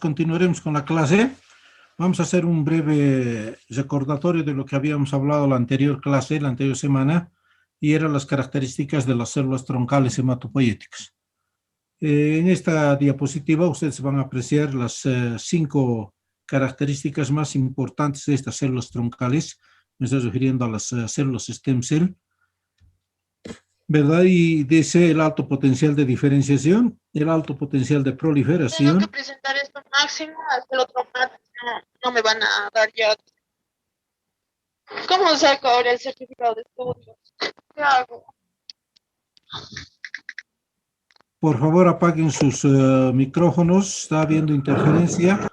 Continuaremos con la clase. Vamos a hacer un breve recordatorio de lo que habíamos hablado en la anterior clase, la anterior semana, y eran las características de las células troncales hematopoyéticas. En esta diapositiva ustedes van a apreciar las 5 características más importantes de estas células troncales. Me estoy refiriendo a las células stem cell, ¿verdad? Y dice el alto potencial de diferenciación, el alto potencial de proliferación. Tengo que presentar esto máximo, hasta el otro martes no me van a dar ya. ¿Cómo saco ahora el certificado de estudios? ¿Qué hago? Por favor, apaguen sus micrófonos, está habiendo interferencia.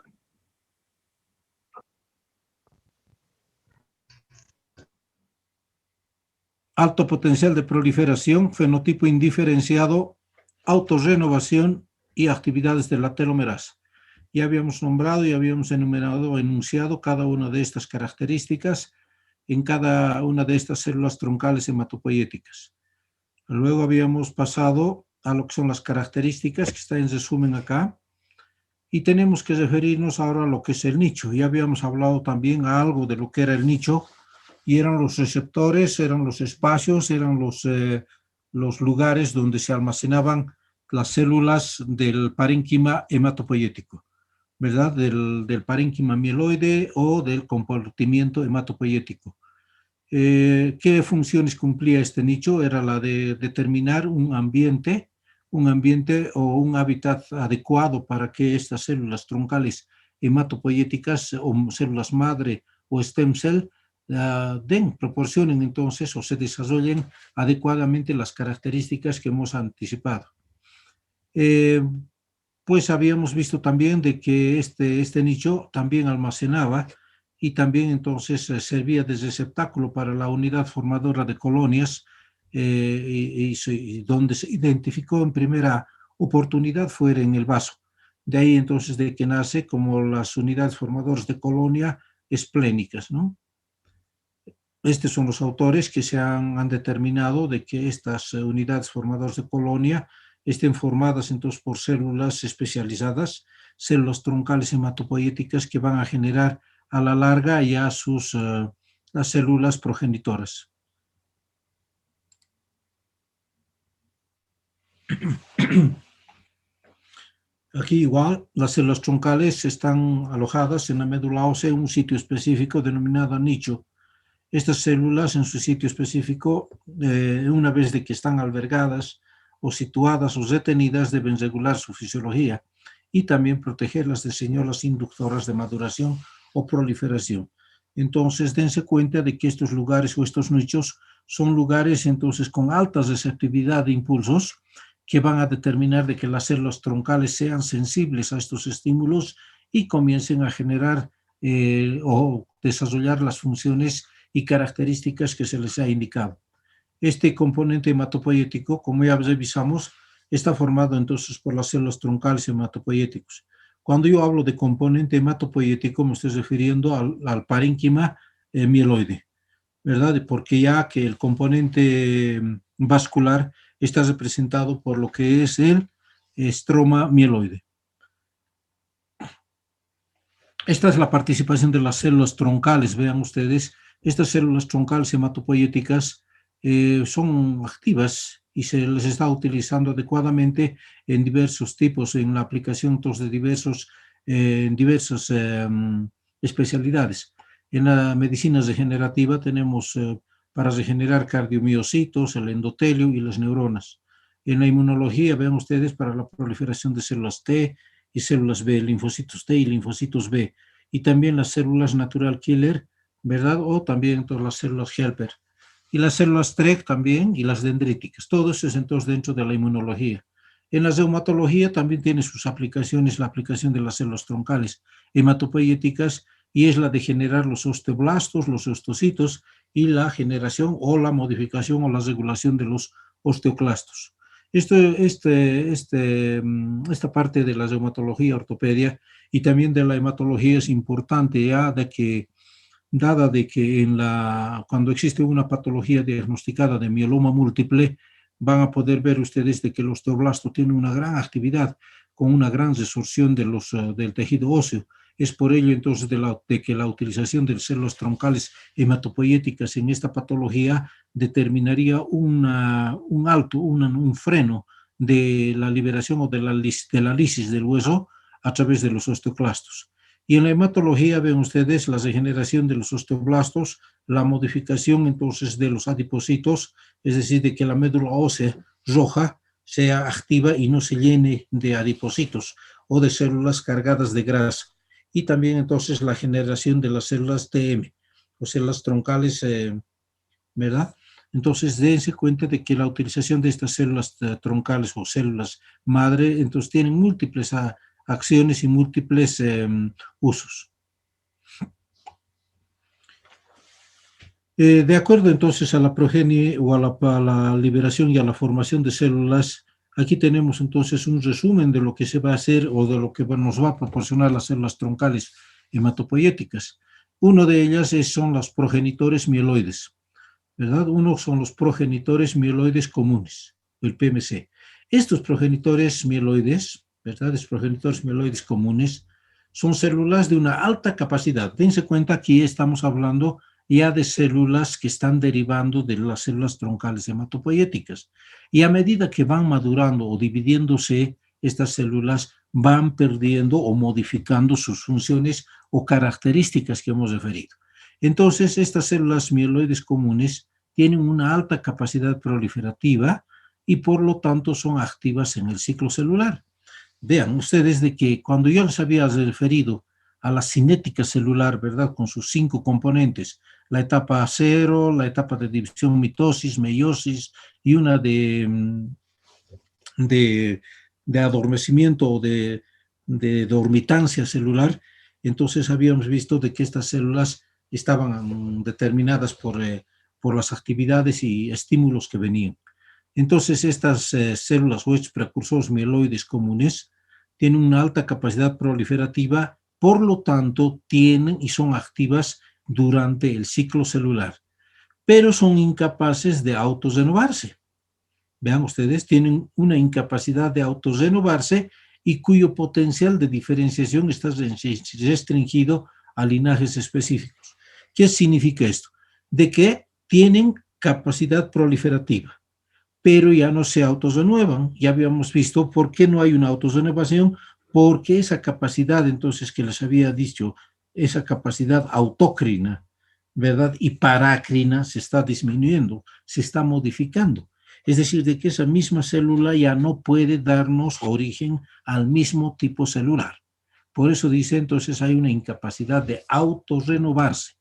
Alto potencial de proliferación, fenotipo indiferenciado, autorrenovación y actividades de la telomerasa. Ya habíamos nombrado y habíamos enunciado cada una de estas características en cada una de estas células troncales hematopoyéticas. Luego habíamos pasado a lo que son las características, que está en resumen acá, y tenemos que referirnos ahora a lo que es el nicho. Ya habíamos hablado también a algo de lo que era el nicho, y eran los receptores, eran los espacios, eran los lugares donde se almacenaban las células del parénquima hematopoyético, ¿verdad? Del parénquima mieloide o del compartimiento hematopoyético. ¿Qué funciones cumplía este nicho? Era la de determinar un ambiente o un hábitat adecuado para que estas células troncales hematopoyéticas o células madre o stem cell proporcionen entonces o se desarrollen adecuadamente las características que hemos anticipado. Pues habíamos visto también de que este nicho también almacenaba y también entonces servía de receptáculo para la unidad formadora de colonias y donde se identificó en primera oportunidad fue en el vaso. De ahí entonces de que nace como las unidades formadoras de colonia esplénicas, ¿no? Estos son los autores que se han determinado de que estas unidades formadoras de colonia estén formadas entonces por células especializadas, células troncales hematopoyéticas que van a generar a la larga ya las células progenitoras. Aquí igual, las células troncales están alojadas en la médula ósea en un sitio específico denominado nicho. Estas células en su sitio específico, una vez de que están albergadas o situadas o retenidas, deben regular su fisiología y también protegerlas de señales inductoras de maduración o proliferación. Entonces, dense cuenta de que estos lugares o estos nichos son lugares entonces con alta receptividad de impulsos que van a determinar de que las células troncales sean sensibles a estos estímulos y comiencen a generar o desarrollar las funciones y características que se les ha indicado. Este componente hematopoyético, como ya revisamos, está formado entonces por las células troncales hematopoyéticos. Cuando yo hablo de componente hematopoyético, me estoy refiriendo al parénquima mieloide, ¿verdad? Porque ya que el componente vascular está representado por lo que es el estroma mieloide. Esta es la participación de las células troncales, vean ustedes. Estas células troncales hematopoyéticas son activas y se les está utilizando adecuadamente en diversos tipos, en la aplicación entonces, de diversas especialidades. En la medicina regenerativa tenemos para regenerar cardiomiocitos, el endotelio y las neuronas. En la inmunología, vean ustedes, para la proliferación de células T y células B, linfocitos T y linfocitos B, y también las células natural killer, ¿verdad? O también todas las células helper. Y las células TREG también, y las dendríticas. Todo eso es entonces dentro de la inmunología. En la reumatología también tiene sus aplicaciones, la aplicación de las células troncales hematopoyéticas, y es la de generar los osteoblastos, los osteocitos, y la generación o la modificación o la regulación de los osteoclastos. Esta parte de la reumatología, ortopedia y también de la hematología es importante ya de que, dada de que cuando existe una patología diagnosticada de mieloma múltiple, van a poder ver ustedes de que el osteoblasto tiene una gran actividad con una gran resorción del tejido óseo. Es por ello entonces de que la utilización de células troncales hematopoyéticas en esta patología determinaría un freno de la liberación o de la lisis del hueso a través de los osteoclastos. Y en la hematología ven ustedes la regeneración de los osteoblastos, la modificación entonces de los adipocitos, es decir, de que la médula ósea roja sea activa y no se llene de adipocitos o de células cargadas de grasa. Y también entonces la generación de las células TM, o células troncales, ¿verdad? Entonces dense cuenta de que la utilización de estas células troncales o células madre, entonces tienen múltiples acciones y múltiples usos. De acuerdo entonces a la progenie o a la liberación y a la formación de células, aquí tenemos entonces un resumen de lo que se va a hacer o de lo que nos va a proporcionar las células troncales hematopoyéticas. Uno de ellas son los progenitores mieloides, ¿verdad? Uno son los progenitores mieloides comunes, el PMC. Estos progenitores mieloides, ¿verdad? Los progenitores mieloides comunes son células de una alta capacidad. Dense cuenta, aquí estamos hablando ya de células que están derivando de las células troncales hematopoyéticas. Y a medida que van madurando o dividiéndose, estas células van perdiendo o modificando sus funciones o características que hemos referido. Entonces, estas células mieloides comunes tienen una alta capacidad proliferativa y por lo tanto son activas en el ciclo celular. Vean ustedes de que cuando yo les había referido a la cinética celular, ¿verdad? Con sus 5 componentes, la etapa 0, la etapa de división, mitosis, meiosis y una de adormecimiento o de dormitancia celular, entonces habíamos visto de que estas células estaban determinadas por las actividades y estímulos que venían. Entonces estas células o estos precursores mieloides comunes tienen una alta capacidad proliferativa, por lo tanto tienen y son activas durante el ciclo celular, pero son incapaces de autorrenovarse. Vean ustedes, tienen una incapacidad de autorrenovarse y cuyo potencial de diferenciación está restringido a linajes específicos. ¿Qué significa esto? De que tienen capacidad proliferativa, pero ya no se autorrenuevan. Ya habíamos visto por qué no hay una autorrenovación, porque esa capacidad, entonces, que les había dicho, esa capacidad autócrina, ¿verdad? Y parácrina se está disminuyendo, se está modificando. Es decir, de que esa misma célula ya no puede darnos origen al mismo tipo celular. Por eso dice, entonces, hay una incapacidad de autorrenovarse.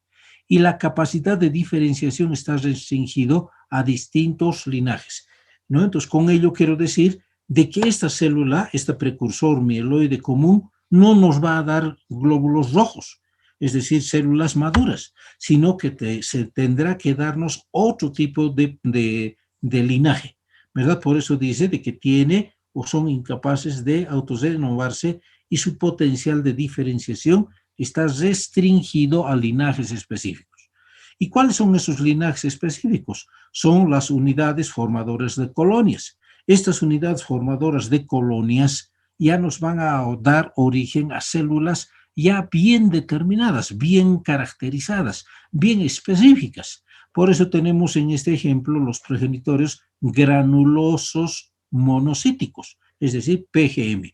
Y la capacidad de diferenciación está restringido a distintos linajes, ¿no? Entonces, con ello quiero decir de que esta célula, este precursor mieloide común, no nos va a dar glóbulos rojos, es decir, células maduras, sino que se tendrá que darnos otro tipo de linaje, ¿verdad? Por eso dice de que tiene o son incapaces de autorrenovarse y su potencial de diferenciación está restringido a linajes específicos. ¿Y cuáles son esos linajes específicos? Son las unidades formadoras de colonias. Estas unidades formadoras de colonias ya nos van a dar origen a células ya bien determinadas, bien caracterizadas, bien específicas. Por eso tenemos en este ejemplo los progenitores granulosos monocíticos, es decir, PGM,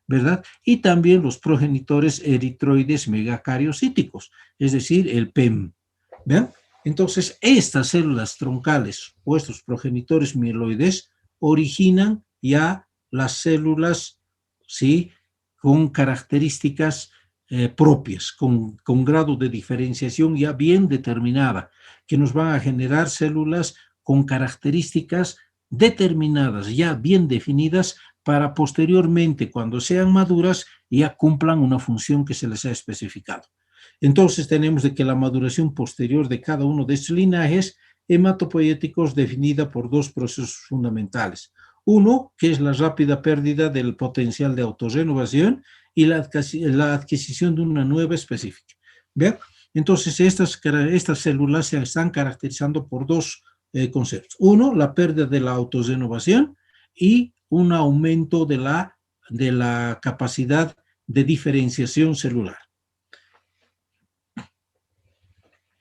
¿verdad? Y también los progenitores eritroides megacariocíticos, es decir, el PEM. ¿Vean? Entonces, estas células troncales o estos progenitores mieloides originan ya las células, ¿sí?, con características propias, con grado de diferenciación ya bien determinada, que nos van a generar células con características determinadas, ya bien definidas, para posteriormente, cuando sean maduras, ya cumplan una función que se les ha especificado. Entonces tenemos de que la maduración posterior de cada uno de estos linajes hematopoyéticos definida por 2 procesos fundamentales. Uno, que es la rápida pérdida del potencial de autorrenovación y la adquisición de una nueva específica. ¿Vean? Entonces estas células se están caracterizando por 2 conceptos. Uno, la pérdida de la autorrenovación y un aumento de la de la capacidad de diferenciación celular.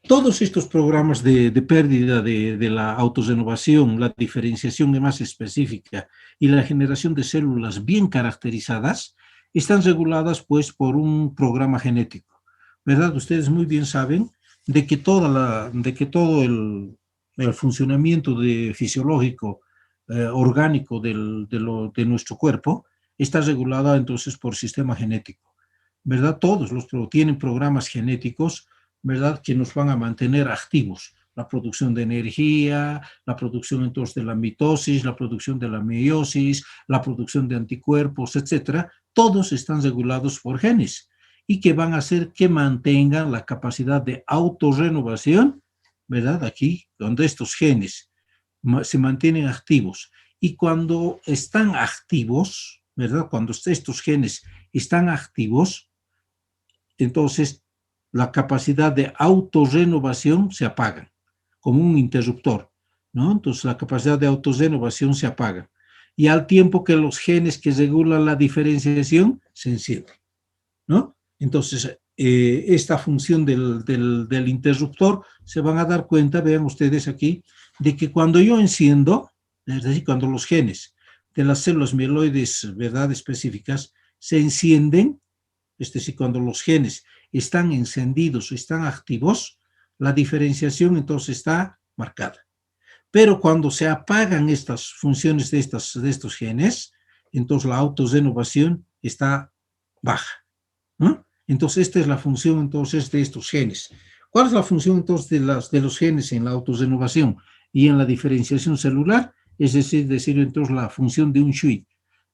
Todos estos programas de pérdida de la autorrenovación, la diferenciación más específica y la generación de células bien caracterizadas están reguladas pues por un programa genético, ¿verdad? Ustedes muy bien saben de que todo el funcionamiento fisiológico orgánico de nuestro cuerpo está regulado entonces por sistema genético, ¿verdad? Todos tienen programas genéticos, ¿verdad?, que nos van a mantener activos. La producción de energía, la producción entonces de la mitosis, la producción de la meiosis, la producción de anticuerpos, etcétera, todos están regulados por genes y que van a hacer que mantengan la capacidad de autorrenovación, ¿verdad? Aquí, donde estos genes se mantienen activos. Y cuando están activos, ¿verdad? Cuando estos genes están activos, entonces la capacidad de autorrenovación se apaga, como un interruptor, ¿no? Entonces la capacidad de autorrenovación se apaga. Y al tiempo que los genes que regulan la diferenciación se encienden, ¿no? Entonces, esta función del interruptor se van a dar cuenta, vean ustedes aquí, de que cuando yo enciendo, es decir, cuando los genes de las células mieloides, ¿verdad?, específicas, se encienden, es decir, cuando los genes están encendidos o están activos, la diferenciación entonces está marcada. Pero cuando se apagan estas funciones de estos genes, entonces la autorrenovación está baja, ¿no? Entonces esta es la función entonces de estos genes. ¿Cuál es la función entonces de los genes en la autorrenovación y en la diferenciación celular? Es decir entonces la función de un switch,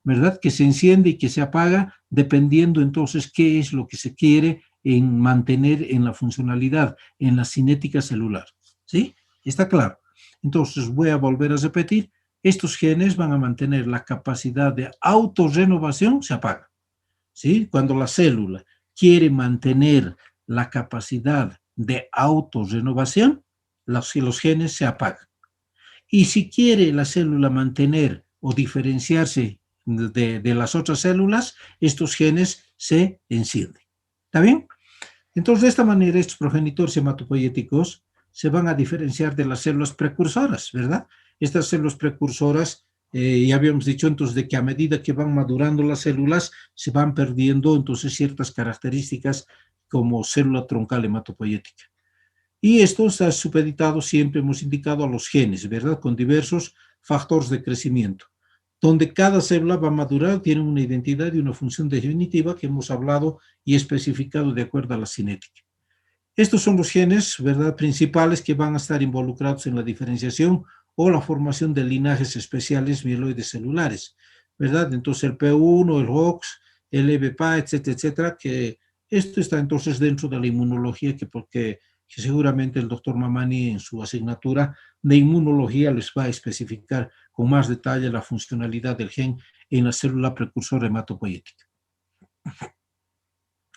¿verdad?, que se enciende y que se apaga dependiendo entonces qué es lo que se quiere en mantener en la funcionalidad, en la cinética celular. ¿Sí? ¿Está claro? Entonces voy a volver a repetir, estos genes van a mantener la capacidad de autorrenovación, se apaga. ¿Sí? Cuando la célula quiere mantener la capacidad de autorrenovación, los genes se apagan. Y si quiere la célula mantener o diferenciarse de las otras células, estos genes se encienden. ¿Está bien? Entonces, de esta manera, estos progenitores hematopoyéticos se van a diferenciar de las células precursoras, ¿verdad? Estas células precursoras, ya habíamos dicho entonces de que a medida que van madurando las células, se van perdiendo entonces ciertas características como célula troncal hematopoyética. Y esto está supeditado, siempre hemos indicado, a los genes, ¿verdad?, con diversos factores de crecimiento, donde cada célula va a madurar, tiene una identidad y una función definitiva que hemos hablado y especificado de acuerdo a la cinética. Estos son los genes, ¿verdad?, principales que van a estar involucrados en la diferenciación o la formación de linajes especiales mieloides celulares, ¿verdad? Entonces el P1, el HOX, el EBPA, etcétera, etcétera, que esto está entonces dentro de la inmunología, que seguramente el doctor Mamani en su asignatura de inmunología les va a especificar con más detalle la funcionalidad del gen en la célula precursora hematopoyética.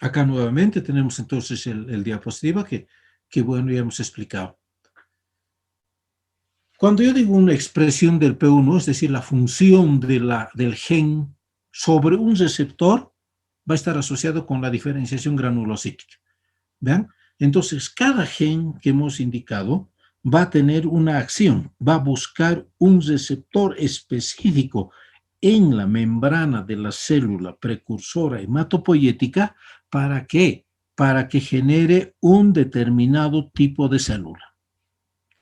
Acá nuevamente tenemos entonces el diapositiva que bueno, ya hemos explicado. Cuando yo digo una expresión del P1, es decir, la función del gen sobre un receptor, va a estar asociado con la diferenciación granulocítica. ¿Vean? Entonces, cada gen que hemos indicado va a tener una acción, va a buscar un receptor específico en la membrana de la célula precursora hematopoyética. ¿Para qué? Para que genere un determinado tipo de célula.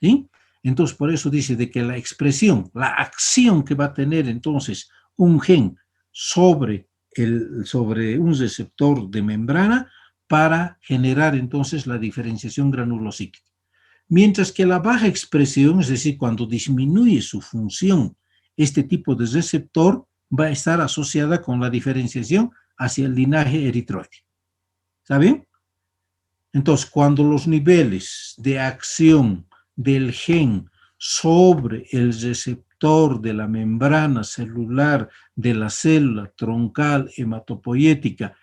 ¿Sí? Entonces, por eso dice de que la expresión, la acción que va a tener entonces un gen sobre un receptor de membrana para generar entonces la diferenciación granulocítica. Mientras que la baja expresión, es decir, cuando disminuye su función, este tipo de receptor va a estar asociada con la diferenciación hacia el linaje eritroide. ¿Está bien? Entonces, cuando los niveles de acción del gen sobre el receptor de la membrana celular de la célula troncal hematopoyética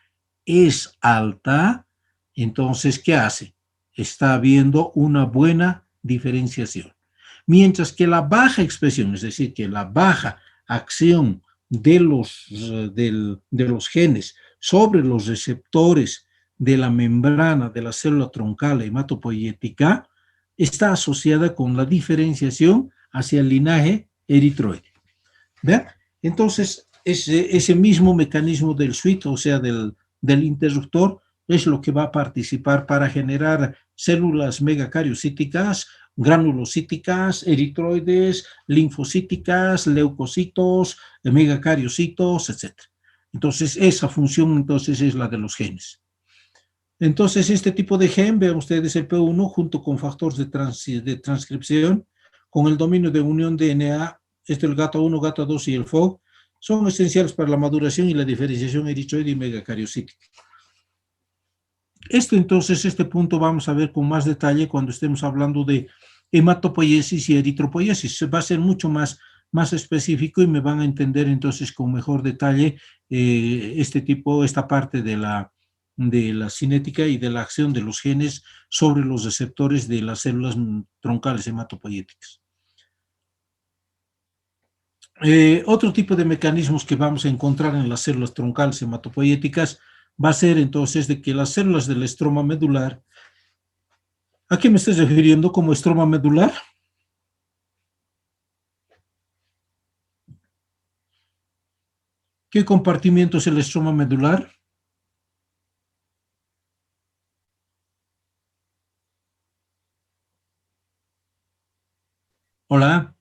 es alta, entonces, ¿qué hace? Está habiendo una buena diferenciación. Mientras que la baja expresión, es decir, que la baja acción de los genes sobre los receptores de la membrana de la célula troncal hematopoyética está asociada con la diferenciación hacia el linaje eritroide. ¿Ve? Entonces, ese mismo mecanismo del switch, o sea, del interruptor, es lo que va a participar para generar células megacariocíticas, granulocíticas, eritroides, linfocíticas, leucocitos, megacariocitos, etc. Entonces, esa función entonces es la de los genes. Entonces, este tipo de gen, vean ustedes el P1 junto con factores de transcripción, con el dominio de unión DNA, el GATA1, GATA2 y el FOG, son esenciales para la maduración y la diferenciación eritroide y megacariocítica. Entonces, este punto vamos a ver con más detalle cuando estemos hablando de hematopoiesis y eritropoiesis. Va a ser mucho más específico y me van a entender entonces con mejor detalle esta parte de la cinética y de la acción de los genes sobre los receptores de las células troncales hematopoyéticas. Otro tipo de mecanismos que vamos a encontrar en las células troncales hematopoyéticas va a ser entonces de que las células del estroma medular, ¿a qué me estoy refiriendo como estroma medular? ¿Qué compartimiento es el estroma medular? Hola.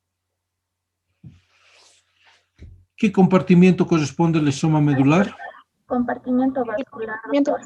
¿Qué compartimiento corresponde al estroma medular? Compartimiento vascular.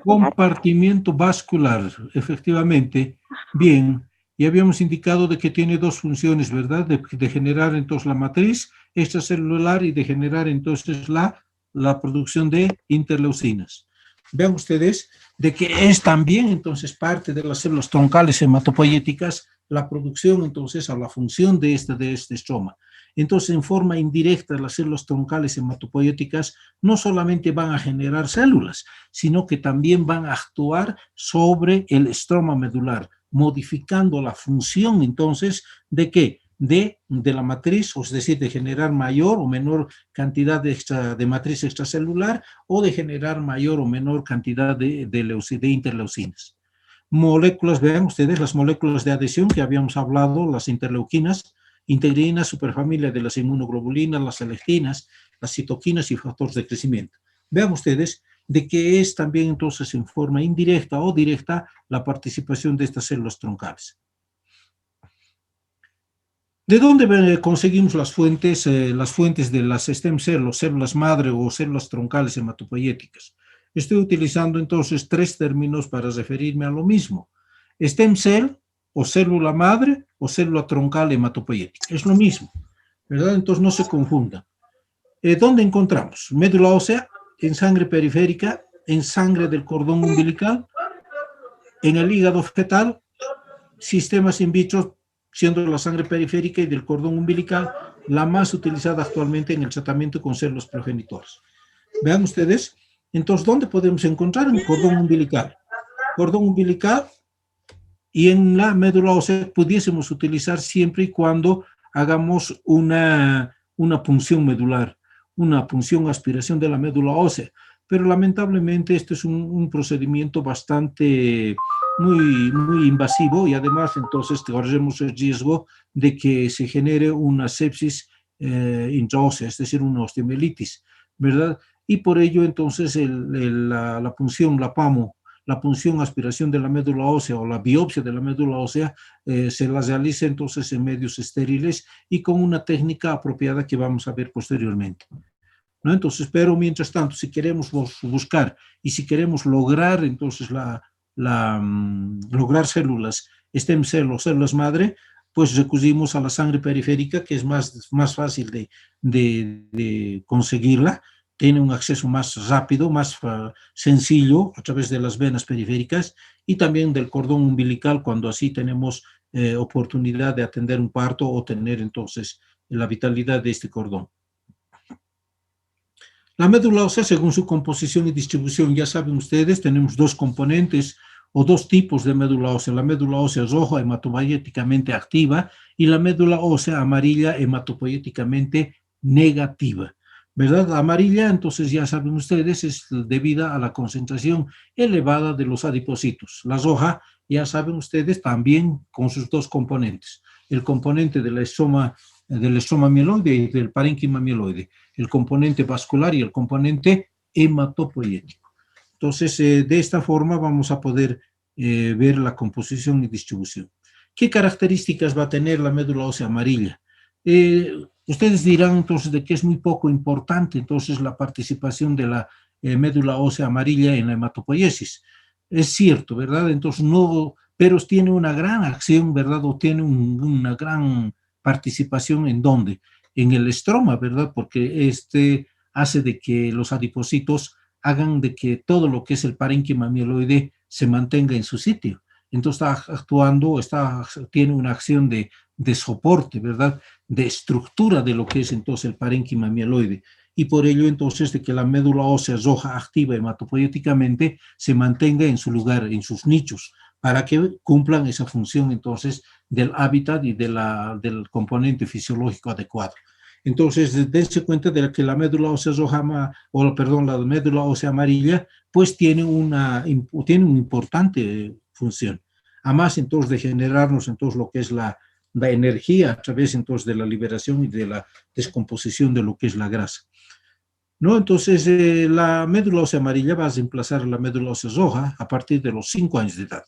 Compartimiento vascular, efectivamente. Bien, y habíamos indicado de que tiene dos funciones, ¿verdad? De generar entonces la matriz extracelular y de generar entonces la producción de interleucinas. Vean ustedes de que es también entonces parte de las células troncales hematopoyéticas la producción entonces a la función de este estroma. Entonces, en forma indirecta, las células troncales hematopoyéticas no solamente van a generar células, sino que también van a actuar sobre el estroma medular, modificando la función entonces de ¿qué? De la matriz, es decir, de generar mayor o menor cantidad de matriz extracelular o de generar mayor o menor cantidad de interleucinas. Moléculas, vean ustedes las moléculas de adhesión que habíamos hablado, las interleuquinas, integrinas, superfamilia de las inmunoglobulinas, las alectinas, las citoquinas y factores de crecimiento. Vean ustedes de que es también entonces en forma indirecta o directa la participación de estas células troncales. ¿De dónde conseguimos las fuentes de las stem cells, o células madre o células troncales hematopoyéticas? Estoy utilizando entonces tres términos para referirme a lo mismo. Stem cell, o célula madre, o célula troncal hematopoyética. Es lo mismo, ¿verdad? Entonces no se confunda. ¿Dónde encontramos? Médula ósea, en sangre periférica, en sangre del cordón umbilical, en el hígado fetal, sistemas in vitro, siendo la sangre periférica y del cordón umbilical la más utilizada actualmente en el tratamiento con células progenitoras. Vean ustedes, entonces, ¿dónde podemos encontrar un cordón umbilical? Cordón umbilical y en la médula ósea pudiésemos utilizar siempre y cuando hagamos una punción medular, una punción aspiración de la médula ósea. Pero lamentablemente este es un procedimiento bastante muy invasivo y además entonces corremos el riesgo de que se genere una sepsis intraósea, es decir, una osteomielitis, ¿verdad? Y por ello entonces la punción, la PAMO, la punción aspiración de la médula ósea o la biopsia de la médula ósea se la realiza entonces en medios estériles y con una técnica apropiada que vamos a ver posteriormente, ¿no? Entonces, pero mientras tanto, si queremos buscar y si queremos lograr entonces lograr células stem cell o células madre, pues recurrimos a la sangre periférica, que es más fácil de conseguirla, tiene un acceso más rápido, más sencillo a través de las venas periféricas y también del cordón umbilical cuando así tenemos oportunidad de atender un parto o tener entonces la vitalidad de este cordón. La médula ósea, según su composición y distribución, ya saben ustedes, tenemos dos componentes o dos tipos de médula ósea. La médula ósea roja, hematopoyéticamente activa, y la médula ósea amarilla, hematopoyéticamente negativa. ¿verdad? Amarilla, entonces ya saben ustedes, es debida a la concentración elevada de los adipocitos. La roja, ya saben ustedes, también con sus dos componentes. El componente del estroma mieloide y del parénquima mieloide. El componente vascular y el componente hematopoyético. Entonces, de esta forma vamos a poder ver la composición y distribución. ¿Qué características va a tener la médula ósea amarilla? Ustedes dirán entonces de que es muy poco importante entonces la participación de la médula ósea amarilla en la hematopoiesis. Es cierto, ¿verdad? Entonces no, pero tiene una gran acción, ¿verdad? O tiene una gran participación ¿en dónde? En el estroma, ¿verdad? Porque este hace de que los adipocitos hagan de que todo lo que es el parénquima mieloide se mantenga en su sitio. Entonces está actuando, tiene una acción de soporte, ¿verdad? De estructura de lo que es entonces el parénquima mieloide. Y por ello entonces de que la médula ósea roja activa hematopoyéticamente se mantenga en su lugar, en sus nichos, para que cumplan esa función entonces del hábitat y del componente fisiológico adecuado. Entonces, dense cuenta de que la médula ósea roja, la médula ósea amarilla, pues tiene una importante función. Además, entonces, de generarnos entonces lo que es la energía a través entonces de la liberación y de la descomposición de lo que es la grasa. ¿No? Entonces, la médula ósea amarilla va a reemplazar la médula ósea roja a partir de los 5 años de edad.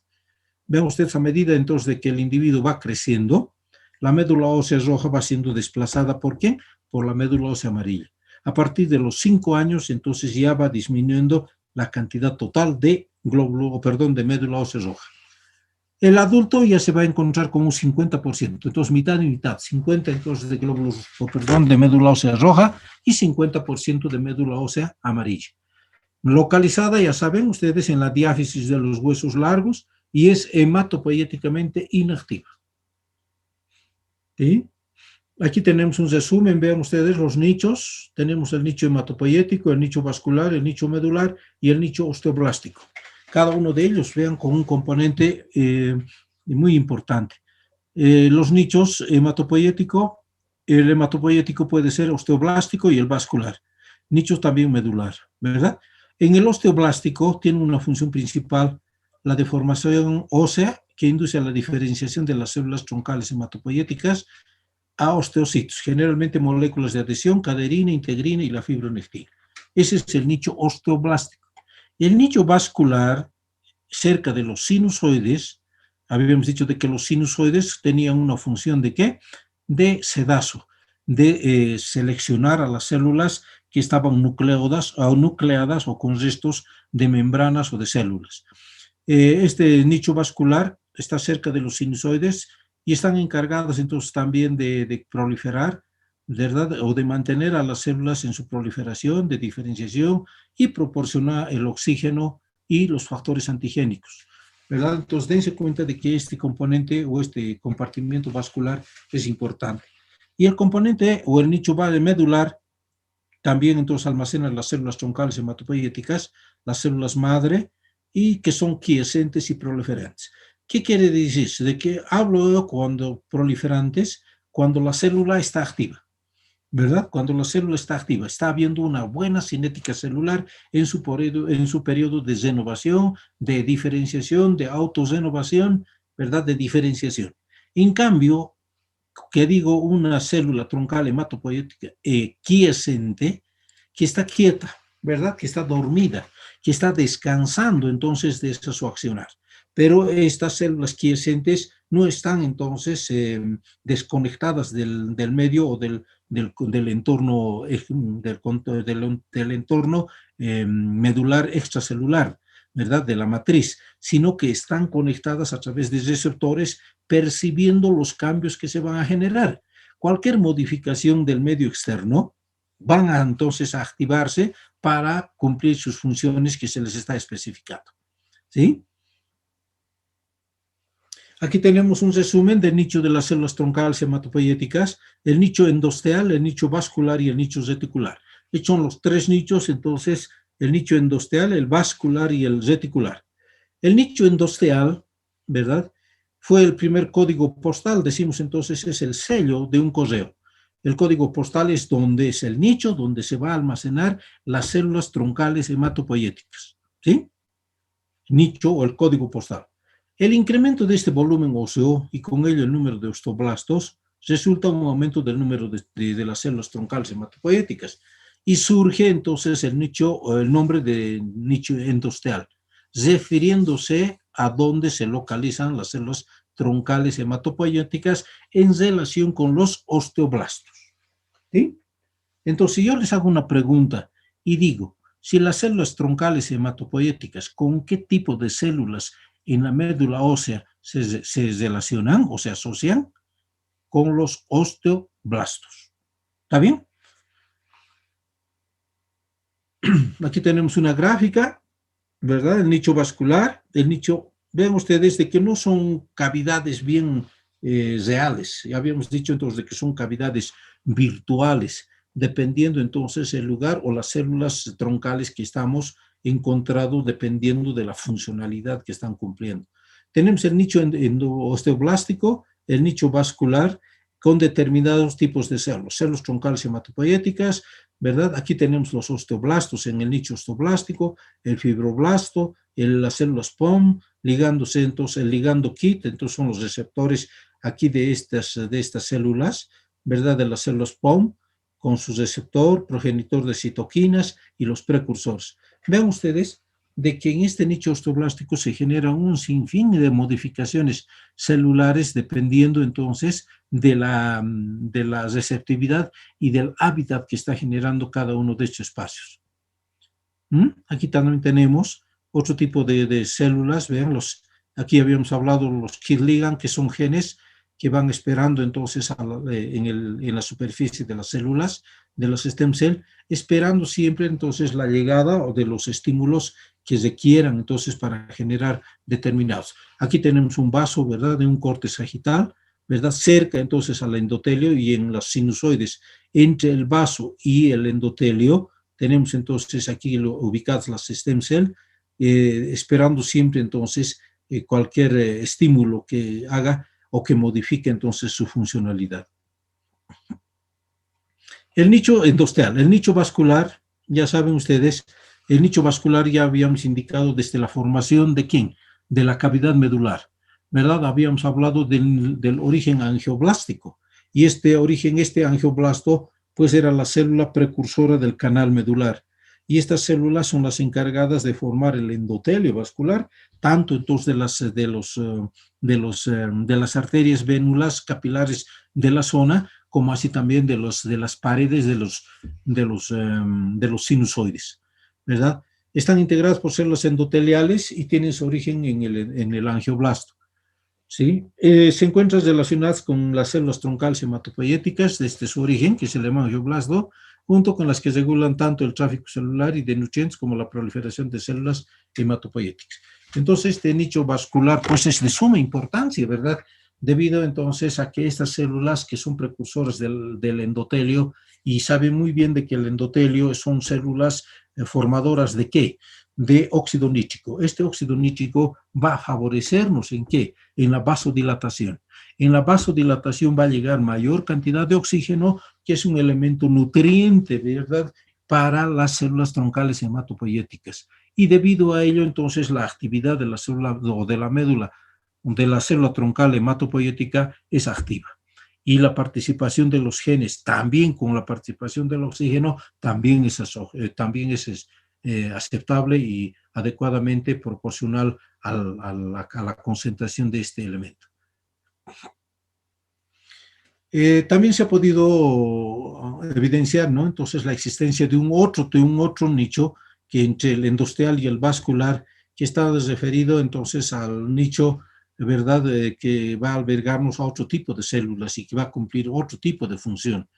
Vean ustedes, a medida entonces de que el individuo va creciendo, la médula ósea roja va siendo desplazada, ¿por qué? Por la médula ósea amarilla. A partir de los 5 años, entonces ya va disminuyendo la cantidad total de de médula ósea roja. El adulto ya se va a encontrar con un 50%, entonces mitad y mitad, 50 entonces de médula ósea roja y 50% de médula ósea amarilla. Localizada, ya saben ustedes, en la diáfisis de los huesos largos y es hematopoyéticamente inactiva. ¿Sí? Aquí tenemos un resumen, vean ustedes los nichos, tenemos el nicho hematopoyético, el nicho vascular, el nicho medular y el nicho osteoblástico. Cada uno de ellos, vean, con un componente muy importante. Los nichos hematopoyético, el hematopoyético puede ser osteoblástico y el vascular. Nichos también medular, ¿verdad? En el osteoblástico tiene una función principal, la deformación ósea, que induce a la diferenciación de las células troncales hematopoyéticas a osteocitos, generalmente moléculas de adhesión, caderina, integrina y la fibronectina. Ese es el nicho osteoblástico. El nicho vascular, cerca de los sinusoides, habíamos dicho de que los sinusoides tenían una función ¿de qué? De sedazo, de seleccionar a las células que estaban nucleadas o con restos de membranas o de células. Este nicho vascular está cerca de los sinusoides y están encargadas entonces también de proliferar, ¿verdad? O de mantener a las células en su proliferación, de diferenciación y proporcionar el oxígeno y los factores antigénicos, ¿verdad? Entonces dense cuenta de que este componente o este compartimiento vascular es importante. Y el componente o el nicho medular también entonces almacena las células troncales hematopoyéticas, las células madre, y que son quiescentes y proliferantes. ¿Qué quiere decir? De que hablo cuando proliferantes, cuando la célula está activa, ¿verdad? Cuando la célula está activa, está habiendo una buena cinética celular en su periodo de renovación, de diferenciación, de autorrenovación, ¿verdad? De diferenciación. En cambio, que digo una célula troncal hematopoyética quiescente, que está quieta, ¿verdad? Que está dormida, que está descansando entonces de su accionar. Pero estas células quiescentes no están entonces desconectadas del medio o del entorno, del entorno medular extracelular, ¿verdad? De la matriz, sino que están conectadas a través de receptores percibiendo los cambios que se van a generar. Cualquier modificación del medio externo van a entonces a activarse para cumplir sus funciones que se les está especificando. ¿Sí? Aquí tenemos un resumen del nicho de las células troncales hematopoyéticas, el nicho endosteal, el nicho vascular y el nicho reticular. Estos son los tres nichos, entonces, el nicho endosteal, el vascular y el reticular. El nicho endosteal, ¿verdad?, fue el primer código postal, decimos entonces, es el sello de un correo. El código postal es donde es el nicho donde se va a almacenar las células troncales hematopoyéticas, ¿sí? Nicho o el código postal. El incremento de este volumen óseo y con ello el número de osteoblastos resulta un aumento del número de las células troncales hematopoyéticas y surge entonces el nicho o el nombre de nicho endosteal, refiriéndose a dónde se localizan las células troncales hematopoyéticas en relación con los osteoblastos. ¿Sí? Entonces, si yo les hago una pregunta y digo, si las células troncales hematopoyéticas, ¿con qué tipo de células en la médula ósea se relacionan o se asocian? Con los osteoblastos. ¿Está bien? Aquí tenemos una gráfica, ¿verdad? El nicho vascular, el nicho, vean ustedes de que no son cavidades bien reales. Ya habíamos dicho entonces de que son cavidades virtuales, dependiendo entonces el lugar o las células troncales que estamos encontrando, dependiendo de la funcionalidad que están cumpliendo. Tenemos el nicho osteoblástico, el nicho vascular, con determinados tipos de células troncales hematopoyéticas, ¿verdad? Aquí tenemos los osteoblastos en el nicho osteoblástico, el fibroblasto, las células POM, ligándose entonces el ligando KIT, entonces son los receptores aquí de estas células, ¿verdad? De las células POM, con su receptor, progenitor de citoquinas y los precursores. Vean ustedes de que en este nicho osteoblástico se generan un sinfín de modificaciones celulares dependiendo entonces de la receptividad y del hábitat que está generando cada uno de estos espacios. Aquí también tenemos otro tipo de células, vean, aquí habíamos hablado los KIT ligand, que son genes que van esperando entonces en la superficie de las células, de los stem cell, esperando siempre entonces la llegada o de los estímulos que requieran entonces para generar determinados. Aquí tenemos un vaso, ¿verdad?, de un corte sagital, ¿verdad?, cerca entonces al endotelio y en las sinusoides entre el vaso y el endotelio tenemos entonces aquí ubicadas las stem cell, esperando siempre entonces cualquier estímulo que haga o que modifique entonces su funcionalidad. El nicho endosteal, el nicho vascular, ya saben ustedes, el nicho vascular ya habíamos indicado desde la formación de ¿quién? De la cavidad medular, ¿verdad? Habíamos hablado del origen angioblástico y este angioblasto pues era la célula precursora del canal medular y estas células son las encargadas de formar el endotelio vascular, tanto entonces de las arterias vénulas capilares de la zona, como así también de las paredes de los sinusoides, ¿verdad? Están integradas por células endoteliales y tienen su origen en el angioblasto, ¿sí? Se encuentran relacionadas con las células troncales hematopoyéticas desde su origen, que es el angioblasto, junto con las que regulan tanto el tráfico celular y de nutrientes como la proliferación de células hematopoyéticas. Entonces, este nicho vascular, pues es de suma importancia, ¿verdad? Debido entonces a que estas células que son precursores del endotelio y saben muy bien de que el endotelio son células formadoras ¿de qué? De óxido nítrico. Este óxido nítrico va a favorecernos ¿en qué? En la vasodilatación. En la vasodilatación va a llegar mayor cantidad de oxígeno, que es un elemento nutriente, ¿verdad?, para las células troncales hematopoyéticas. Y debido a ello, entonces, la actividad de la célula o de la médula, de la célula troncal hematopoyética es activa. Y la participación de los genes, también con la participación del oxígeno, también es aceptable y adecuadamente proporcional a la concentración de este elemento. También se ha podido evidenciar, ¿no?, entonces la existencia de un otro nicho que entre el endosteal y el vascular, que está referido entonces al nicho, ¿verdad?, que va a albergarnos a otro tipo de células y que va a cumplir otro tipo de función.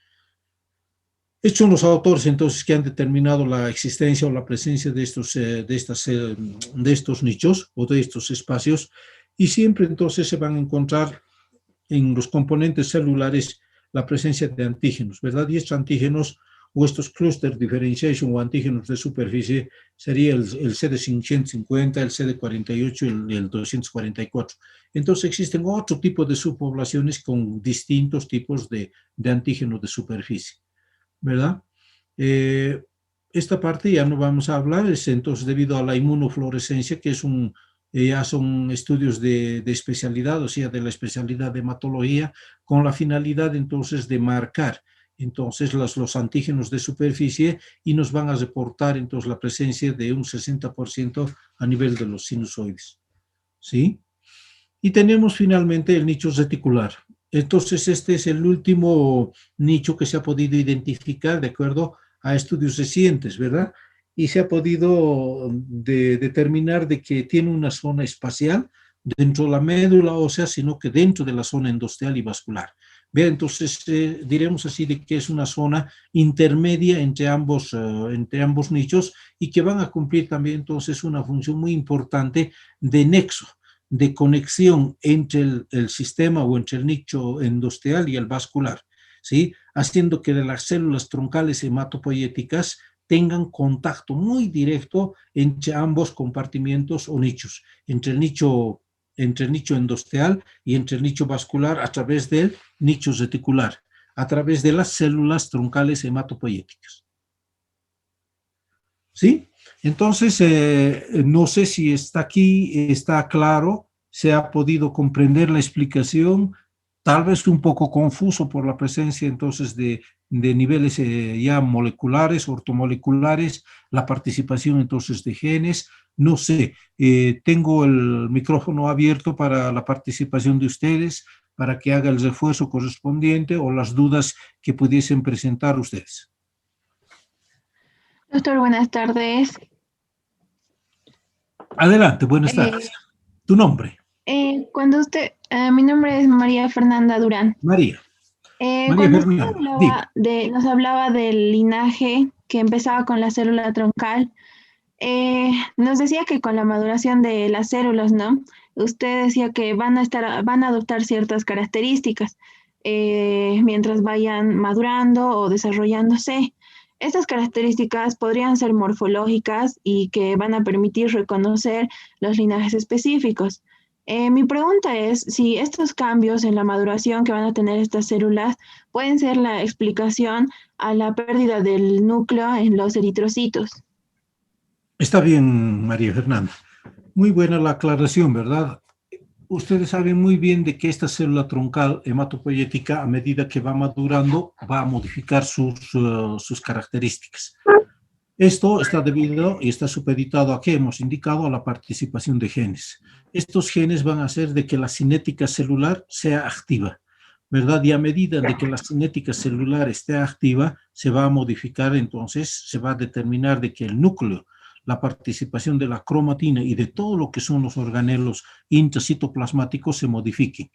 Estos son los autores entonces que han determinado la existencia o la presencia de estos nichos o de estos espacios, y siempre entonces se van a encontrar en los componentes celulares la presencia de antígenos, ¿verdad? Y estos antígenos o estos cluster differentiation o antígenos de superficie sería el CD550, el CD48 y el 244. Entonces existen otro tipo de subpoblaciones con distintos tipos de antígenos de superficie, ¿verdad? Esta parte ya no vamos a hablar, es entonces debido a la inmunofluorescencia, que es ya son estudios de especialidad, o sea, de la especialidad de hematología, con la finalidad entonces de marcar entonces los antígenos de superficie y nos van a reportar entonces la presencia de un 60% a nivel de los sinusoides, ¿sí? Y tenemos finalmente el nicho reticular. Entonces este es el último nicho que se ha podido identificar de acuerdo a estudios recientes, ¿verdad? Y se ha podido determinar de que tiene una zona espacial dentro de la médula ósea, sino que dentro de la zona endostelial y vascular. Bien, entonces diremos así de que es una zona intermedia entre ambos nichos y que van a cumplir también entonces una función muy importante de nexo, de conexión entre el sistema o entre el nicho endostelial y el vascular, ¿sí? Haciendo que las células troncales hematopoyéticas tengan contacto muy directo entre ambos compartimientos o nichos, entre el nicho endostelial y entre el nicho vascular a través del nicho reticular, a través de las células troncales hematopoyéticas. ¿Sí? Entonces, no sé si está aquí, está claro, se ha podido comprender la explicación, tal vez un poco confuso por la presencia entonces de niveles ya moleculares, ortomoleculares, la participación entonces de genes, no sé, tengo el micrófono abierto para la participación de ustedes, para que haga el refuerzo correspondiente o las dudas que pudiesen presentar ustedes. Doctor, buenas tardes. Adelante, buenas tardes. ¿Tu nombre? Mi nombre es María Fernanda Durán. María. María Cuando Fernanda, nos hablaba del linaje que empezaba con la célula troncal, nos decía que con la maduración de las células, ¿no? Usted decía que van a adoptar ciertas características mientras vayan madurando o desarrollándose. Estas características podrían ser morfológicas y que van a permitir reconocer los linajes específicos. Mi pregunta es si estos cambios en la maduración que van a tener estas células pueden ser la explicación a la pérdida del núcleo en los eritrocitos. está bien, María Fernanda. Muy buena la aclaración, ¿verdad? Ustedes saben muy bien de que esta célula troncal hematopoyética, a medida que va madurando, va a modificar sus características. Esto está debido y está supeditado a que hemos indicado a la participación de genes. Estos genes van a hacer de que la cinética celular sea activa, ¿verdad? Y a medida de que la cinética celular esté activa, se va a modificar, entonces se va a determinar de que el núcleo, la participación de la cromatina y de todo lo que son los organelos intracitoplasmáticos se modifiquen,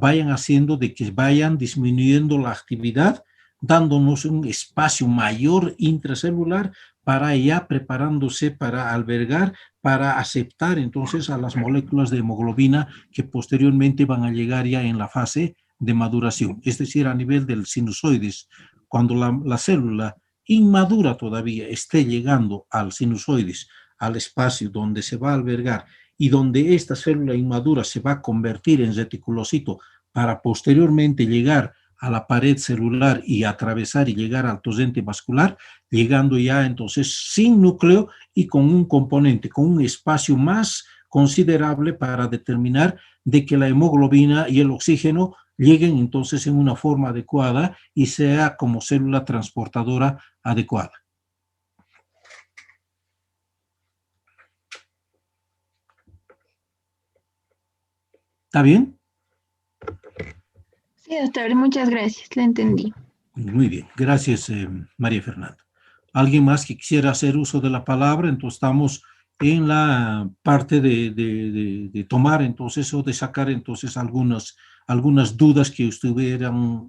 vayan haciendo de que vayan disminuyendo la actividad, dándonos un espacio mayor intracelular para ya preparándose para albergar, para aceptar entonces a las moléculas de hemoglobina que posteriormente van a llegar ya en la fase de maduración, es decir, a nivel del sinusoides. Cuando la célula inmadura todavía esté llegando al sinusoides, al espacio donde se va a albergar y donde esta célula inmadura se va a convertir en reticulocito para posteriormente llegar a la pared celular y atravesar y llegar al torrente vascular, llegando ya entonces sin núcleo y con un componente, con un espacio más considerable para determinar de que la hemoglobina y el oxígeno lleguen entonces en una forma adecuada y sea como célula transportadora adecuada. ¿Está bien? Sí, doctor, muchas gracias, le entendí. Muy bien, gracias María Fernanda. ¿Alguien más que quisiera hacer uso de la palabra? Entonces estamos en la parte de tomar entonces o de sacar entonces algunas dudas que estuvieran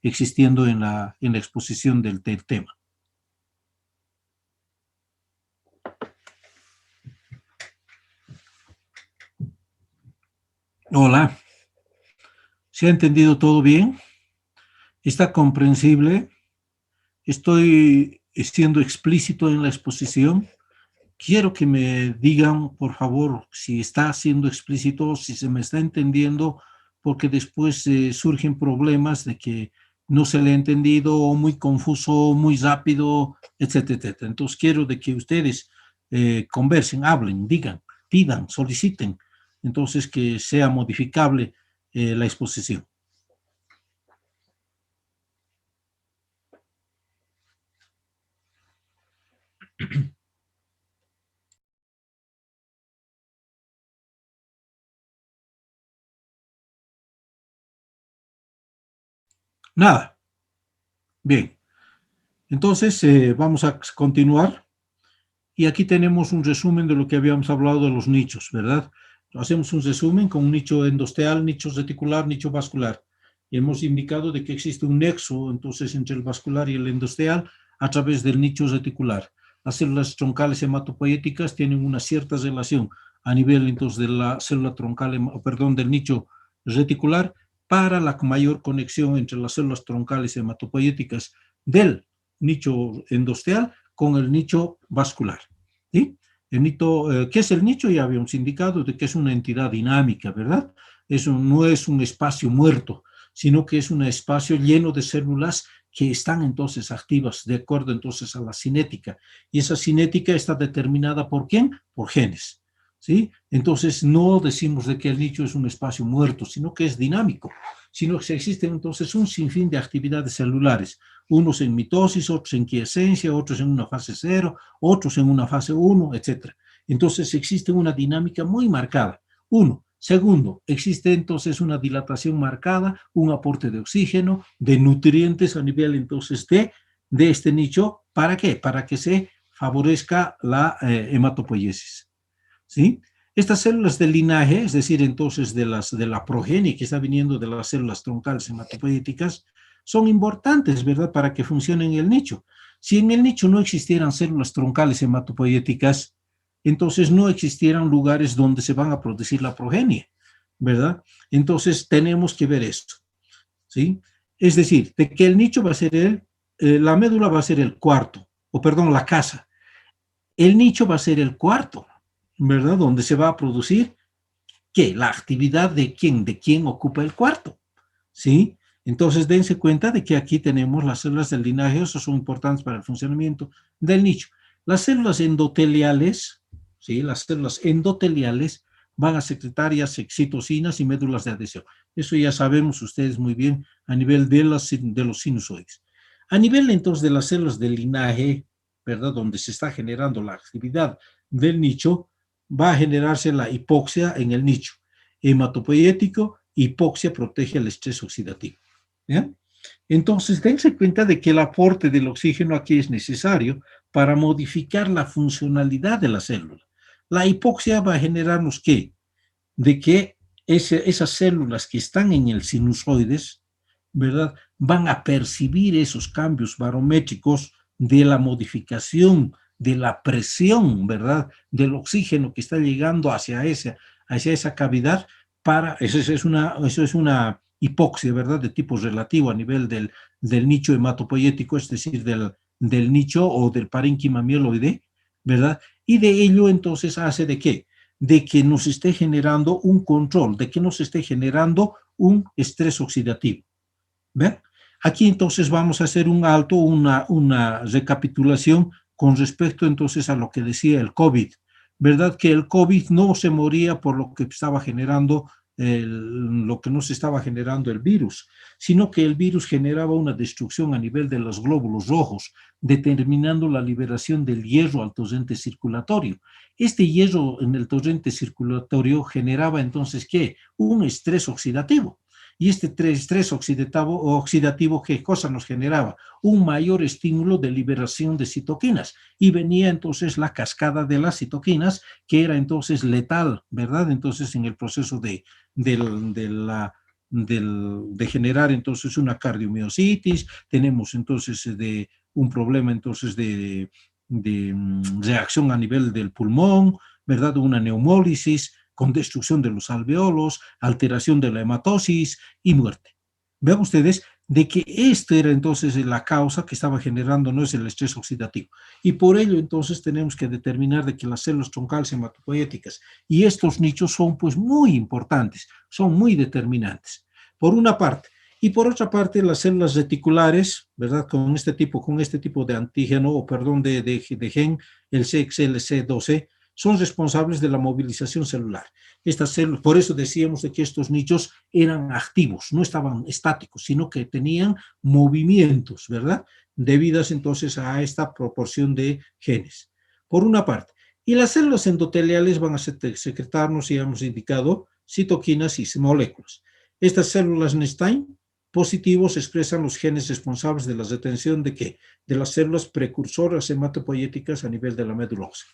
existiendo en la exposición del tema. Hola, ¿se ha entendido todo bien? ¿Está comprensible? estoy siendo explícito en la exposición. Quiero que me digan, por favor, si está siendo explícito, si se me está entendiendo, porque después surgen problemas de que no se le ha entendido, o muy confuso, muy rápido, etcétera, etcétera. Entonces quiero de que ustedes conversen, hablen, digan, pidan, soliciten, entonces que sea modificable la exposición. Nada. Bien. Entonces, vamos a continuar. Y aquí tenemos un resumen de lo que habíamos hablado de los nichos, ¿verdad? Hacemos un resumen con un nicho endosteal, nicho reticular, nicho vascular. Y hemos indicado de que existe un nexo, entonces, entre el vascular y el endosteal a través del nicho reticular. Las células troncales hematopoéticas tienen una cierta relación a nivel, entonces, de la célula troncal, perdón, del nicho reticular para la mayor conexión entre las células troncales hematopoéticas del nicho endosteal con el nicho vascular. ¿Sí? El nicho, ¿qué es el nicho? Ya habíamos indicado de que es una entidad dinámica, ¿verdad? Eso no es un espacio muerto, sino que es un espacio lleno de células que están entonces activas de acuerdo entonces a la cinética. Y esa cinética está determinada ¿por quién? Por genes. ¿Sí? Entonces no decimos de que el nicho es un espacio muerto, sino que es dinámico, sino que existen entonces un sinfín de actividades celulares, unos en mitosis, otros en quiescencia, otros en una fase 0, otros en una fase 1, etc. Entonces existe una dinámica muy marcada. Uno. Segundo, existe entonces una dilatación marcada, un aporte de oxígeno, de nutrientes a nivel entonces de este nicho. ¿Para qué? Para que se favorezca la hematopoiesis. ¿Sí? Estas células del linaje, es decir, entonces de la progenie que está viniendo de las células troncales hematopoéticas, son importantes, ¿verdad?, para que funcione en el nicho. Si en el nicho no existieran células troncales hematopoéticas, entonces no existieran lugares donde se van a producir la progenie, ¿verdad? Entonces tenemos que ver esto, ¿sí? Es decir, de que el nicho va a ser la médula va a ser el cuarto, o perdón, la casa. El nicho va a ser el cuarto, ¿verdad? Donde se va a producir, ¿qué? La actividad de quién ocupa el cuarto, ¿sí? Entonces, dense cuenta de que aquí tenemos las células del linaje, esas son importantes para el funcionamiento del nicho. Las células endoteliales, ¿sí? Las células endoteliales van a secretar ya excitocinas y médulas de adhesión. Eso ya sabemos ustedes muy bien a nivel de los sinusoides. A nivel, entonces, de las células del linaje, ¿verdad? Donde se está generando la actividad del nicho, va a generarse la hipoxia en el nicho. Hematopoético, hipoxia protege el estrés oxidativo. ¿Ya? Entonces, dense cuenta de que el aporte del oxígeno aquí es necesario para modificar la funcionalidad de la célula. La hipoxia va a generarnos ¿qué? De que esas células que están en el sinusoides, ¿verdad?, van a percibir esos cambios barométricos de la modificación de la presión, ¿verdad?, del oxígeno que está llegando hacia esa cavidad. Eso es una hipoxia, ¿verdad?, de tipo relativo a nivel del nicho hematopoético, es decir, del nicho o del parénquima mieloide, ¿verdad? Y de ello entonces hace ¿de qué? De que nos esté generando un control, de que nos esté generando un estrés oxidativo. ¿Ven? Aquí entonces vamos a hacer un alto, una recapitulación con respecto entonces a lo que decía el COVID, ¿verdad? Que el COVID no se moría por lo que estaba generando, lo que no se estaba generando el virus, sino que el virus generaba una destrucción a nivel de los glóbulos rojos, determinando la liberación del hierro al torrente circulatorio. Este hierro en el torrente circulatorio generaba entonces, ¿qué? Un estrés oxidativo. Y este estrés oxidativo, ¿qué cosa nos generaba? Un mayor estímulo de liberación de citoquinas. Y venía entonces la cascada de las citoquinas, que era entonces letal, ¿verdad? Entonces en el proceso de generar entonces una cardiomiositis, tenemos entonces un problema entonces de reacción a nivel del pulmón, ¿verdad? Una neumólisis, con destrucción de los alveolos, alteración de la hematosis y muerte. Vean ustedes de que esto era entonces la causa que estaba generando no es el estrés oxidativo. Y por ello entonces tenemos que determinar de que las células troncales hematopoéticas y estos nichos son pues muy importantes, son muy determinantes, por una parte. Y por otra parte, las células reticulares, ¿verdad? Con este tipo de antígeno, o perdón, de gen, el CXLC12, son responsables de la movilización celular. Estas células, por eso decíamos de que estos nichos eran activos, no estaban estáticos, sino que tenían movimientos, ¿verdad? Debidas entonces a esta proporción de genes, por una parte. Y las células endoteliales van a secretarnos, y hemos indicado, citoquinas y moléculas. Estas células Nestein positivos expresan los genes responsables de la retención de ¿qué? De las células precursoras hematopoyéticas a nivel de la médula ósea.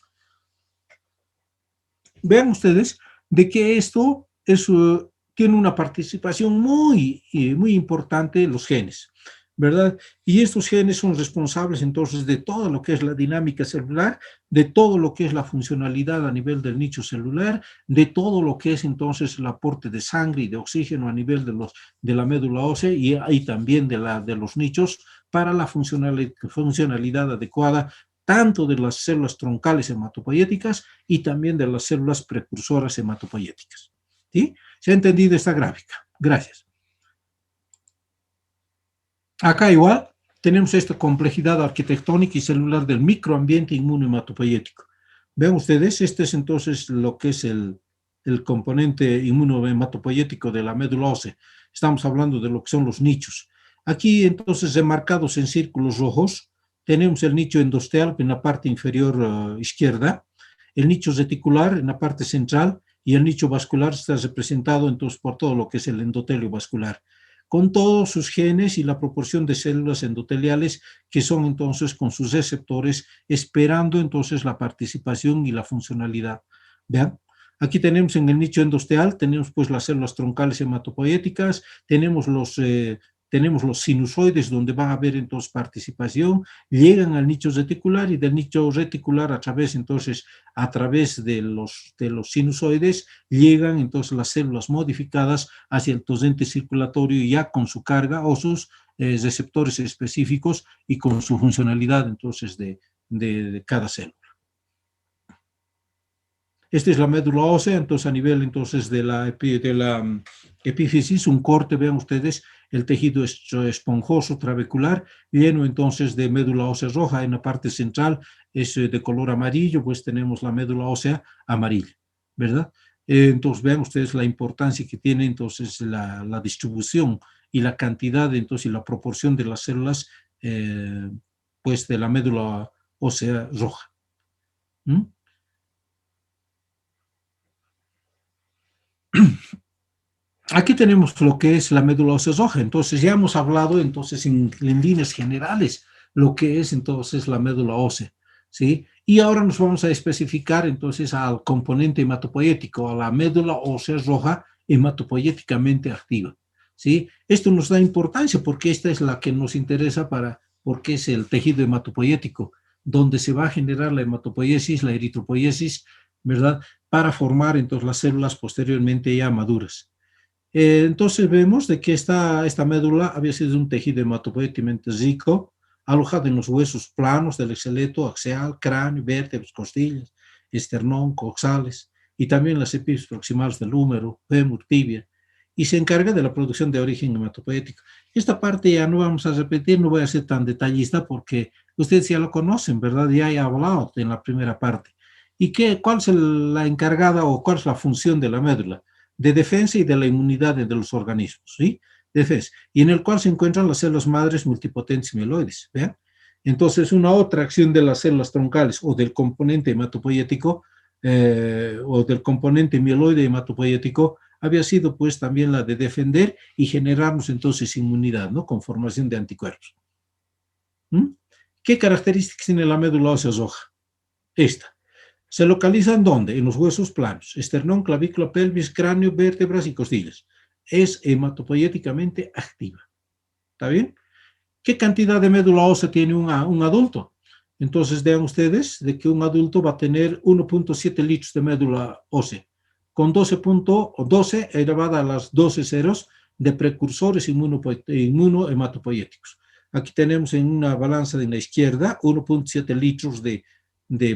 Vean ustedes de que esto tiene una participación muy importante en los genes, ¿verdad? Y estos genes son responsables entonces de todo lo que es la dinámica celular, de todo lo que es la funcionalidad a nivel del nicho celular, de todo lo que es entonces el aporte de sangre y de oxígeno a nivel de la médula ósea y también de los nichos para la funcionalidad adecuada tanto de las células troncales hematopoyéticas y también de las células precursoras hematopoyéticas. ¿Sí? ¿Se ha entendido esta gráfica? Gracias. Acá igual tenemos esta complejidad arquitectónica y celular del microambiente inmunohematopoyético. Vean ustedes, este es entonces lo que es el componente inmunohematopoyético de la médula ósea. Estamos hablando de lo que son los nichos. Aquí entonces remarcados en círculos rojos, tenemos el nicho endosteal en la parte inferior izquierda, el nicho reticular en la parte central y el nicho vascular está representado entonces por todo lo que es el endotelio vascular, con todos sus genes y la proporción de células endoteliales que son entonces con sus receptores esperando entonces la participación y la funcionalidad. Vean, aquí tenemos en el nicho endosteal, tenemos pues las células troncales hematopoyéticas, tenemos los sinusoides donde va a haber entonces participación, llegan al nicho reticular y del nicho reticular a través de los sinusoides llegan entonces las células modificadas hacia el torrente circulatorio ya con su carga o sus receptores específicos y con su funcionalidad entonces de cada célula. Esta es la médula ósea, entonces a nivel entonces de la epífisis, un corte, vean ustedes, el tejido esponjoso trabecular, lleno entonces de médula ósea roja, en la parte central es de color amarillo, pues tenemos la médula ósea amarilla, ¿verdad? Entonces vean ustedes la importancia que tiene entonces la distribución y la cantidad entonces y la proporción de las células pues de la médula ósea roja. Aquí tenemos lo que es la médula ósea roja, entonces ya hemos hablado entonces en líneas generales lo que es entonces la médula ósea, ¿sí? Y ahora nos vamos a especificar entonces al componente hematopoyético, a la médula ósea roja hematopoyéticamente activa, ¿sí? Esto nos da importancia porque esta es la que nos interesa porque es el tejido hematopoyético, donde se va a generar la hematopoiesis, la eritropoiesis, ¿verdad? Para formar entonces las células posteriormente ya maduras. Entonces vemos de que esta médula había sido un tejido hematopoyéticamente rico, alojado en los huesos planos del esqueleto axial, cráneo, vértebras, costillas, esternón, coxales, y también las epífisis proximales del húmero, fémur, tibia, y se encarga de la producción de origen hematopoyético. Esta parte ya no vamos a repetir, no voy a ser tan detallista porque ustedes ya lo conocen, ¿verdad? Ya he hablado en la primera parte. ¿Y cuál es la encargada o cuál es la función de la médula? De defensa y de la inmunidad de los organismos, ¿sí? Defensa. Y en el cual se encuentran las células madres multipotentes mieloides, ¿vean? Entonces, una otra acción de las células troncales o del componente hematopoyético o del componente mieloide hematopoyético había sido pues también la de defender y generarnos entonces inmunidad, ¿no? Con formación de anticuerpos. ¿Qué características tiene la médula ósea roja? Esta. ¿Se localizan dónde? En los huesos planos, esternón, clavícula, pelvis, cráneo, vértebras y costillas. Es hematopoyéticamente activa. ¿Está bien? ¿Qué cantidad de médula ósea tiene un adulto? Entonces vean ustedes de que un adulto va a tener 1.7 litros de médula ósea. Con 12 elevada a las 12 ceros, de precursores inmunohematopoyéticos. Aquí tenemos en una balanza de la izquierda 1.7 litros de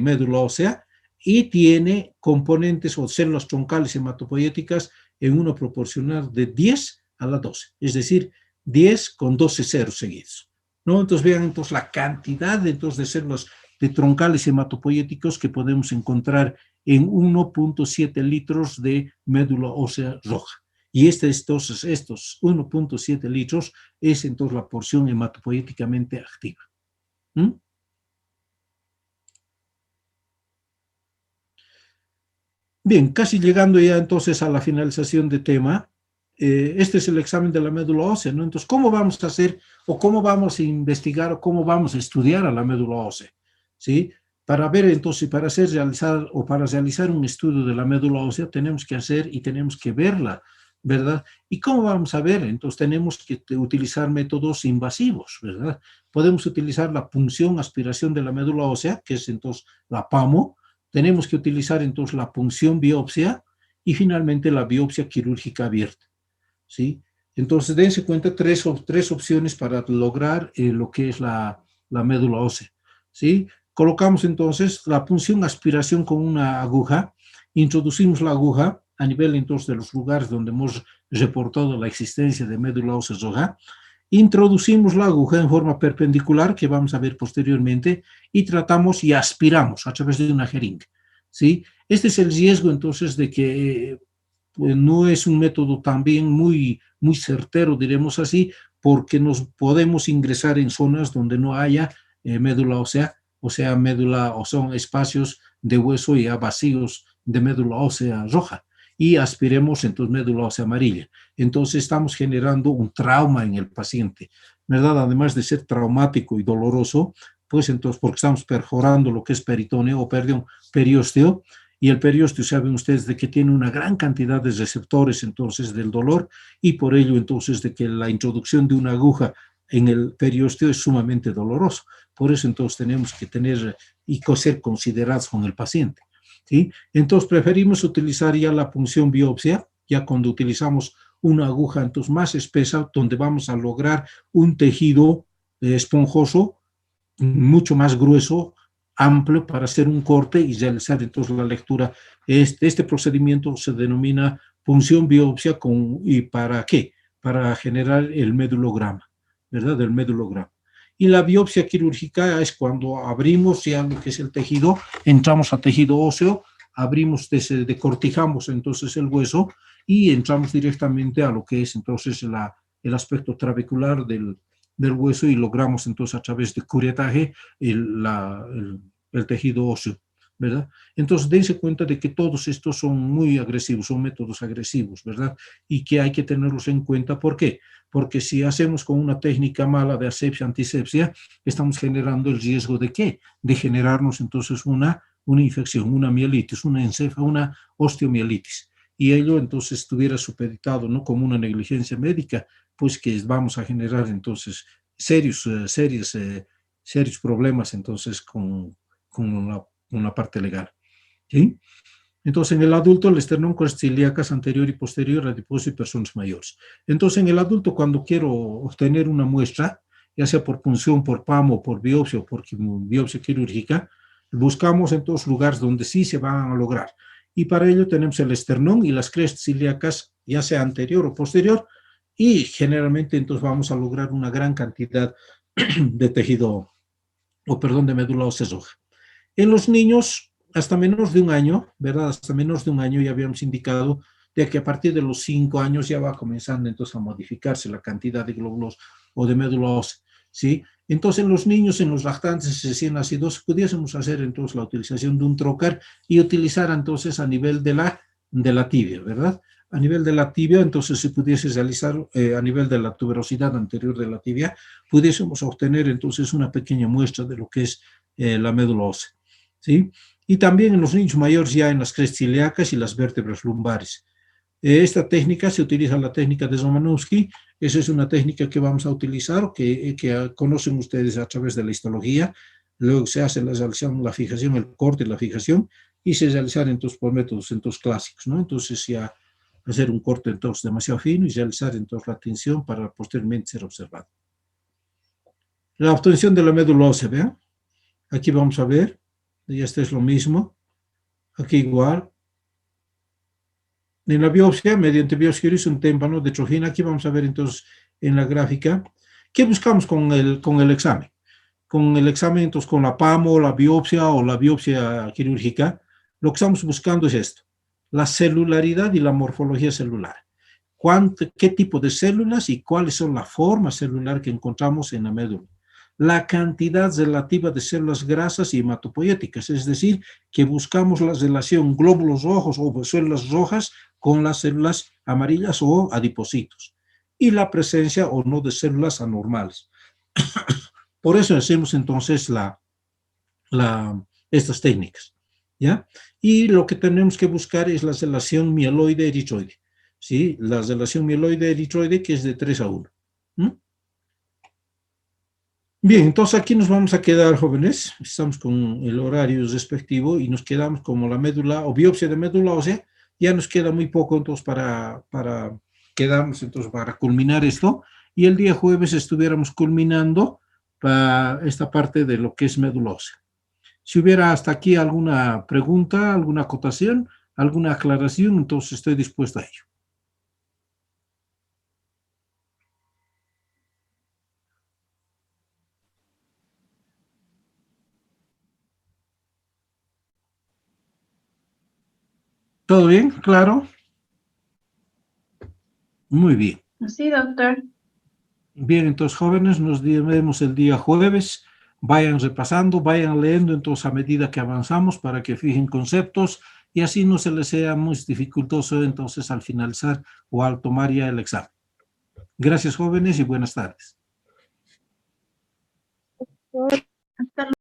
médula ósea y tiene componentes o células troncales hematopoyéticas en una proporcional de 10 a la 12, es decir, 10 con 12 ceros seguidos, ¿no? Entonces vean entonces la cantidad de células de troncales hematopoyéticos que podemos encontrar en 1.7 litros de médula ósea roja. Y estos 1.7 litros es entonces la porción hematopoyéticamente activa. ¿Mm? Bien, casi llegando ya entonces a la finalización de tema, este es el examen de la médula ósea, ¿no? Entonces, ¿cómo vamos a hacer o cómo vamos a investigar o cómo vamos a estudiar a la médula ósea? ¿Sí? Para ver entonces, para realizar un estudio de la médula ósea, tenemos que hacer y tenemos que verla, ¿verdad? ¿Y cómo vamos a ver? Entonces tenemos que utilizar métodos invasivos, ¿verdad? Podemos utilizar la punción, aspiración de la médula ósea, que es entonces la PAMO. Tenemos que utilizar entonces la punción biopsia y finalmente la biopsia quirúrgica abierta, ¿sí? Entonces dense cuenta tres opciones para lograr lo que es la médula ósea, ¿sí? Colocamos entonces la punción aspiración con una aguja, introducimos la aguja a nivel entonces de los lugares donde hemos reportado la existencia de médula ósea roja, introducimos la aguja en forma perpendicular, que vamos a ver posteriormente, y tratamos y aspiramos a través de una jeringa, ¿sí? Este es el riesgo entonces de que pues, no es un método también muy certero, diremos así, porque nos podemos ingresar en zonas donde no haya médula ósea, o sea, médula o son espacios de hueso ya vacíos de médula ósea roja, y aspiremos entonces médula ósea amarilla. Entonces estamos generando un trauma en el paciente, ¿verdad? Además de ser traumático y doloroso, pues entonces porque estamos perforando lo que es peritoneo, o perdón, periósteo, y el periósteo saben ustedes de que tiene una gran cantidad de receptores entonces del dolor, y por ello entonces de que la introducción de una aguja en el periósteo es sumamente doloroso. Por eso entonces tenemos que tener y ser considerados con el paciente, ¿sí? Entonces preferimos utilizar ya la punción biopsia, ya cuando utilizamos una aguja entonces más espesa, donde vamos a lograr un tejido esponjoso, mucho más grueso, amplio, para hacer un corte y realizar entonces la lectura. Este procedimiento se denomina punción biopsia ¿y para qué? Para generar el medulograma, ¿verdad? El medulograma. Y la biopsia quirúrgica es cuando abrimos ya lo que es el tejido, entramos a tejido óseo, abrimos, decortijamos entonces el hueso y entramos directamente a lo que es entonces el aspecto trabecular del hueso, y logramos entonces a través de curetaje el tejido óseo, ¿verdad? Entonces dense cuenta de que todos estos son muy agresivos, son métodos agresivos, ¿verdad? Y que hay que tenerlos en cuenta. ¿Por qué? Porque si hacemos con una técnica mala de asepsia, antisepsia, estamos generando el riesgo de ¿qué? De generarnos entonces una infección, una mielitis, una osteomielitis. Y ello entonces estuviera supeditado, ¿no? Como una negligencia médica, pues que vamos a generar entonces serios problemas entonces con la parte legal, ¿sí? Entonces, en el adulto, el esternón costilíacas anterior y posterior, adiposo y personas mayores. Entonces, en el adulto, cuando quiero obtener una muestra, ya sea por punción, por PAMO, o por biopsia quirúrgica, buscamos en todos lugares donde sí se van a lograr. Y para ello tenemos el esternón y las crestas ilíacas, ya sea anterior o posterior, y generalmente entonces vamos a lograr una gran cantidad de tejido, de médula ósea roja. En los niños, hasta menos de un año, ¿verdad? Hasta menos de un año ya habíamos indicado de que a partir de los 5 años ya va comenzando entonces a modificarse la cantidad de glóbulos o de médula ósea, ¿sí? Entonces en los niños, en los lactantes recién nacidos, pudiésemos hacer entonces la utilización de un trocar y utilizar entonces a nivel de la tibia, ¿verdad? A nivel de la tibia, entonces si pudiese realizar a nivel de la tuberosidad anterior de la tibia, pudiésemos obtener entonces una pequeña muestra de lo que es la médula ósea, ¿sí? Y también en los niños mayores ya en las crestas ilíacas y las vértebras lumbares. Esta técnica se utiliza la técnica de Romanowski. Esa es una técnica que vamos a utilizar, que conocen ustedes a través de la histología. Luego se hace la fijación, el corte y la fijación, y se realizan entonces por métodos entonces clásicos, ¿no? Entonces ya hacer un corte entonces demasiado fino y realizar entonces la tinción para posteriormente ser observado. La obtención de la médula ósea, ¿vean? Aquí vamos a ver, y este es lo mismo, aquí igual. En la biopsia, mediante biopsia es un témpano de trojina, aquí vamos a ver entonces en la gráfica, ¿qué buscamos con el examen? Con el examen, entonces con la PAMO, la biopsia o la biopsia quirúrgica, lo que estamos buscando es esto, la celularidad y la morfología celular. ¿Qué tipo de células y cuáles son la forma celular que encontramos en la médula? La cantidad relativa de células grasas y hematopoéticas, es decir, que buscamos la relación glóbulos rojos o células rojas con las células amarillas o adipocitos, y la presencia o no de células anormales. Por eso hacemos entonces estas técnicas, ¿ya? Y lo que tenemos que buscar es la relación mieloide-eritroide, ¿sí? La relación mieloide-eritroide que es de 3 a 1. Bien, entonces aquí nos vamos a quedar, jóvenes. Estamos con el horario respectivo y nos quedamos como la médula o biopsia de médula ósea. Ya nos queda muy poco entonces para quedarnos entonces para culminar esto. Y el día jueves estuviéramos culminando para esta parte de lo que es médula ósea. Si hubiera hasta aquí alguna pregunta, alguna acotación, alguna aclaración, entonces estoy dispuesto a ello. ¿Todo bien? ¿Claro? Muy bien. Sí, doctor. Bien, entonces, jóvenes, nos vemos el día jueves. Vayan repasando, vayan leyendo entonces a medida que avanzamos para que fijen conceptos y así no se les sea muy dificultoso entonces al finalizar o al tomar ya el examen. Gracias, jóvenes, y buenas tardes. Hasta